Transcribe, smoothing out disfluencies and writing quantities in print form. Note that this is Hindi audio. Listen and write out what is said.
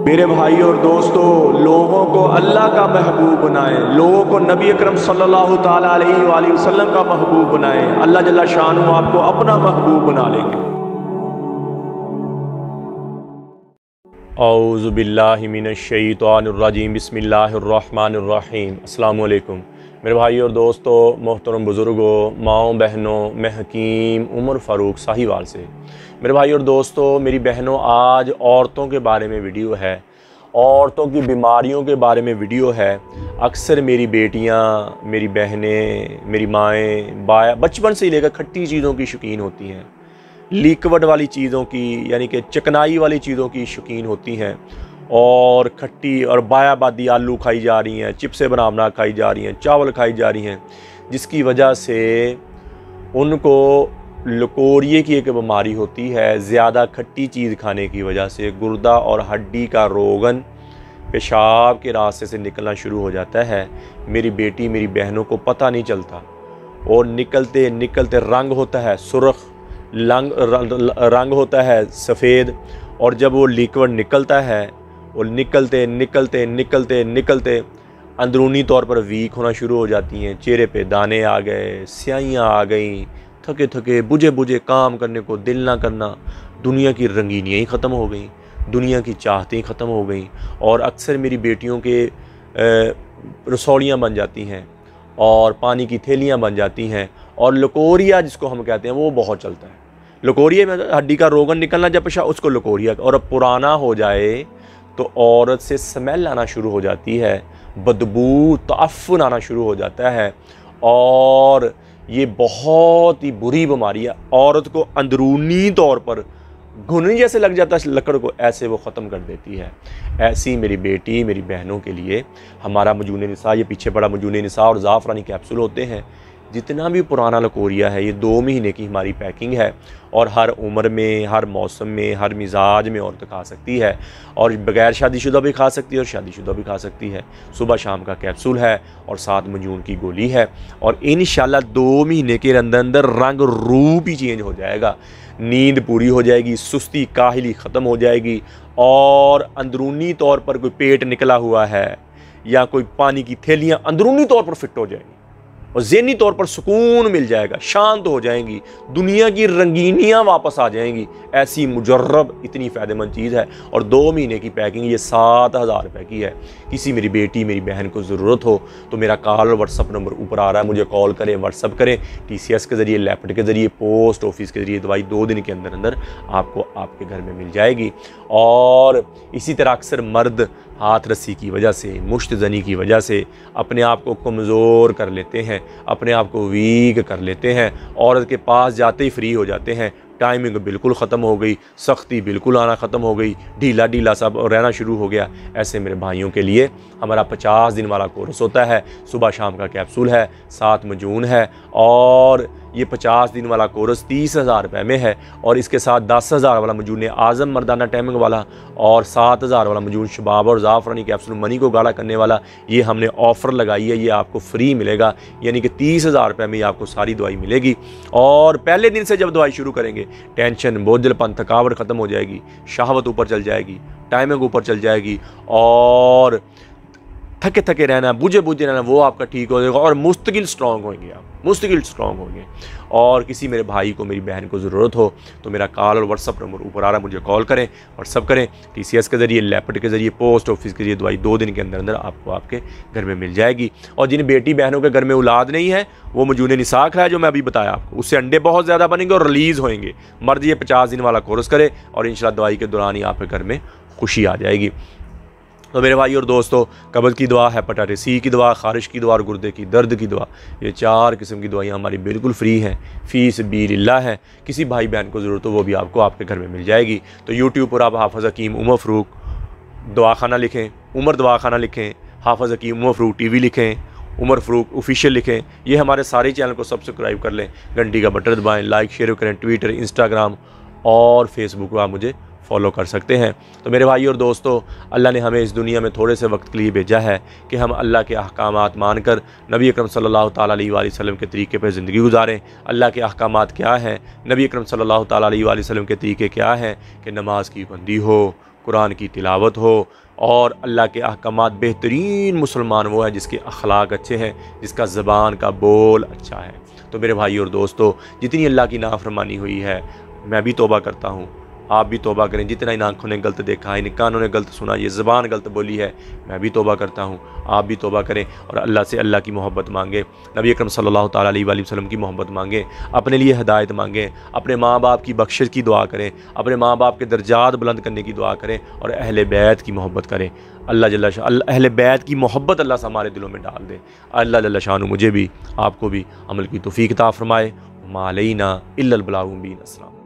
मेरे भाई और दोस्तों, लोगों को अल्लाह का महबूब बनाएं, लोगों को नबी अकरम सल्लल्लाहु ताला अलैहि वसल्लम का महबूब बनाएं। अल्लाह जल्ला शानु आपको अपना महबूब बना लेंगे। औज़ु बिल्लाहि मिनश शैतानिर रजीम, बिस्मिल्लाहिर रहमानिर रहीम। अस्सलामु अलैकुम मेरे भाई और दोस्तों, मोहतरम बुज़ुर्गों, माओ बहनों, मैं हकीम उमर फ़ारूक साहिवाल से। मेरे भाई और दोस्तों, मेरी बहनों, आज औरतों के बारे में वीडियो है, औरतों की बीमारियों के बारे में वीडियो है। अक्सर मेरी बेटियां, मेरी बहनें, मेरी माएँ बचपन से ही लेकर खट्टी चीज़ों की शौकीन होती हैं, लिक्विड वाली चीज़ों की यानी कि चिकनाई वाली चीज़ों की शौकीन होती हैं, और खट्टी और बायाबादी आलू खाई जा रही हैं, चिप्सें बना खाई जा रही हैं, चावल खाई जा रही हैं, जिसकी वजह से उनको लकोरिए की एक बीमारी होती है। ज़्यादा खट्टी चीज़ खाने की वजह से गुर्दा और हड्डी का रोगन पेशाब के रास्ते से निकलना शुरू हो जाता है। मेरी बेटी, मेरी बहनों को पता नहीं चलता, और निकलते निकलते रंग होता है सुर्ख, रंग होता है सफ़ेद, और जब वो लिक्विड निकलता है, वो निकलते निकलते निकलते निकलते अंदरूनी तौर पर वीक होना शुरू हो जाती हैं। चेहरे पे दाने आ गए, स्याहियाँ आ गई, थके थके बुझे बुझे काम करने को दिल ना करना, दुनिया की रंगीनियाँ ही ख़त्म हो गई, दुनिया की चाहतें ही ख़त्म हो गई। और अक्सर मेरी बेटियों के रसौलियाँ बन जाती हैं और पानी की थैलियाँ बन जाती हैं, और लकोरिया जिसको हम कहते हैं वो बहुत चलता है। लकोरिया में हड्डी का रोगन निकलना, जब पेशाब उसको लकोरिया, और अब पुराना हो जाए तो औरत से स्मेल आना शुरू हो जाती है, बदबू ताफ़ुन आना शुरू हो जाता है, और ये बहुत ही बुरी बीमारी है। औरत को अंदरूनी तौर पर घुन जैसे लग जाता है लकड़ को, ऐसे वो ख़त्म कर देती है। ऐसी मेरी बेटी, मेरी बहनों के लिए हमारा मजून निसा, ये पीछे पड़ा मजून निसा और ज़ाफ़रानी कैप्सूल होते हैं। जितना भी पुराना लकोरिया है, ये 2 महीने की हमारी पैकिंग है, और हर उम्र में, हर मौसम में, हर मिजाज में औरत खा सकती है, और बग़ैर शादीशुदा भी खा सकती है और शादीशुदा भी खा सकती है। सुबह शाम का कैप्सूल है और 7 मजून की गोली है, और इंशाल्लाह 2 महीने के अंदर अंदर रंग रूप ही चेंज हो जाएगा, नींद पूरी हो जाएगी, सुस्ती काहिली ख़त्म हो जाएगी, और अंदरूनी तौर पर कोई पेट निकला हुआ है या कोई पानी की थैलियाँ अंदरूनी तौर पर फिट हो जाएंगी, और ज़हनी तौर पर सुकून मिल जाएगा, शांत हो जाएंगी, दुनिया की रंगीनियाँ वापस आ जाएंगी। ऐसी मुजर्रब इतनी फ़ायदेमंद चीज़ है, और 2 महीने की पैकिंग, ये 7000 रुपये की है। किसी मेरी बेटी, मेरी बहन को ज़रूरत हो तो मेरा कॉल और व्हाट्सअप नंबर ऊपर आ रहा है, मुझे कॉल करें, व्हाट्सअप करें। TCS के ज़रिए, लैपट के ज़रिए, पोस्ट ऑफिस के ज़रिए दवाई 2 दिन के अंदर अंदर आपको आपके घर में मिल जाएगी। और इसी तरह अक्सर मर्द हाथ रस्सी की वजह से, मुश्त ज़नी की वजह से अपने आप को कमज़ोर कर लेते हैं, अपने आप को वीक कर लेते हैं, औरत के पास जाते ही फ्री हो जाते हैं, टाइमिंग बिल्कुल ख़त्म हो गई, सख्ती बिल्कुल आना ख़त्म हो गई, ढीला ढीला सब रहना शुरू हो गया। ऐसे मेरे भाइयों के लिए हमारा 50 दिन वाला कोर्स होता है, सुबह शाम का कैप्सूल है, 7 मजून है, और ये 50 दिन वाला कोर्स 30,000 रुपये में है, और इसके साथ 10,000 वाला मजून आज़म मर्दाना टाइमिंग वाला, और 7,000 वाला मजून शबाब और ज़ाफ़रानी कैप्सूल मनी को गाढ़ा करने वाला, ये हमने ऑफ़र लगाई है, ये आपको फ्री मिलेगा, यानी कि 30,000 रुपये में आपको सारी दवाई मिलेगी। और पहले दिन से जब दवाई शुरू करेंगे, टेंशन, बोझलपन, थकावट ख़त्म हो जाएगी, शहावत ऊपर चल जाएगी, टाइमिंग ऊपर चल जाएगी, और थके थके रहना, बुझे बुझे रहना, वो आपका ठीक हो जाएगा, और मुस्तकिल स्ट्रॉन्ग होंगे आप, मुस्तकिल स्ट्रॉन्ग होंगे। और किसी मेरे भाई को, मेरी बहन को ज़रूरत हो तो मेरा कॉल और व्हाट्सअप नंबर ऊपर आ रहा है, मुझे कॉल करें, व्हाट्सअप करें। TCS के ज़रिए, लैपट के ज़रिए, पोस्ट ऑफिस के ज़रिए दवाई 2 दिन के अंदर अंदर आपको आपके घर में मिल जाएगी। और जिन बेटी बहनों के घर में औलाद नहीं है, वो मजून निसा है जो मैं अभी बताया आपको, उससे अंडे बहुत ज़्यादा बनेंगे और रिलीज़ होंगे। मर्द ये 50 दिन वाला कोर्स करे, और इंशाल्लाह दवाई के दौरान ही आपके घर में खुशी आ जाएगी। तो मेरे भाई और दोस्तों, कब्ज़ की दवा, हेपेटाइटिस C की दवा, ख़ारिश की दवा और गुर्दे की दर्द की दवा, ये 4 किस्म की दवाइयाँ हमारी बिल्कुल फ्री हैं, फ़ीस बिल्लाह है। किसी भाई बहन को ज़रूरत हो वो भी आपको आपके घर में मिल जाएगी। तो यूट्यूब पर आप हाफ़िज़ हकीम उमर फ़ारूक दवाखाना लिखें, उमर दवाखाना लिखें, हाफ़िज़ हकीम उमर फ़ारूक TV लिखें, उमर फ़ारूक ऑफिशियल लिखें, ये हमारे सारे चैनल को सब्सक्राइब कर लें, घंटी का बटन दबाएँ, लाइक शेयर करें। ट्विटर, इंस्टाग्राम और फेसबुक पर आप मुझे फॉलो कर सकते हैं। तो मेरे भाई और दोस्तों, अल्लाह ने हमें इस दुनिया में थोड़े से वक्त के लिए भेजा है कि हम अल्लाह के अहकामात मानकर नबी अकरम सल्लल्लाहु ताला अलैहि वसल्लम के तरीके पर ज़िंदगी गुजारें। अल्लाह के अहकामात क्या हैं, नबी अकरम सल्लल्लाहु ताला अलैहि वसल्लम के तरीके क्या हैं कि नमाज की पाबंदी हो, कुरान की तिलावत हो, और अल्लाह के अहकामात। बेहतरीन मुसलमान वो है जिसके अखलाक अच्छे हैं, जिसका ज़बान का बोल अच्छा है। तो मेरे भाई और दोस्तों, जितनी अल्लाह की नाफरमानी हुई है, मैं भी तौबा करता हूँ, आप भी तौबा करें। जितना इन आँखों ने गलत देखा, इन कानों ने गलत सुना, ये ज़बान गलत बोली है, मैं भी तौबा करता हूँ, आप भी तौबा करें और अल्लाह से अल्लाह की मोहब्बत मांगे, नबी अकरम सल्लल्लाहु ताला अलैहि वसल्लम की मोहब्बत मांगे, अपने लिए हिदायत मांगें, अपने माँ बाप की बख्शिश की दुआ करें, अपने माँ बाप के दर्जात बुलंद करने की दुआ करें और अहले बैत की मोहब्बत करें। अल्लाह अहले बैत की मोहब्बत अल्लाह से हमारे दिलों में डाल दे। अल्लाह जल्ल शानु मुझे भी आपको भी अमल की तौफीक अता फरमाए। मा अलैना इल्लल बलागुल मुबीन। अस्सलाम।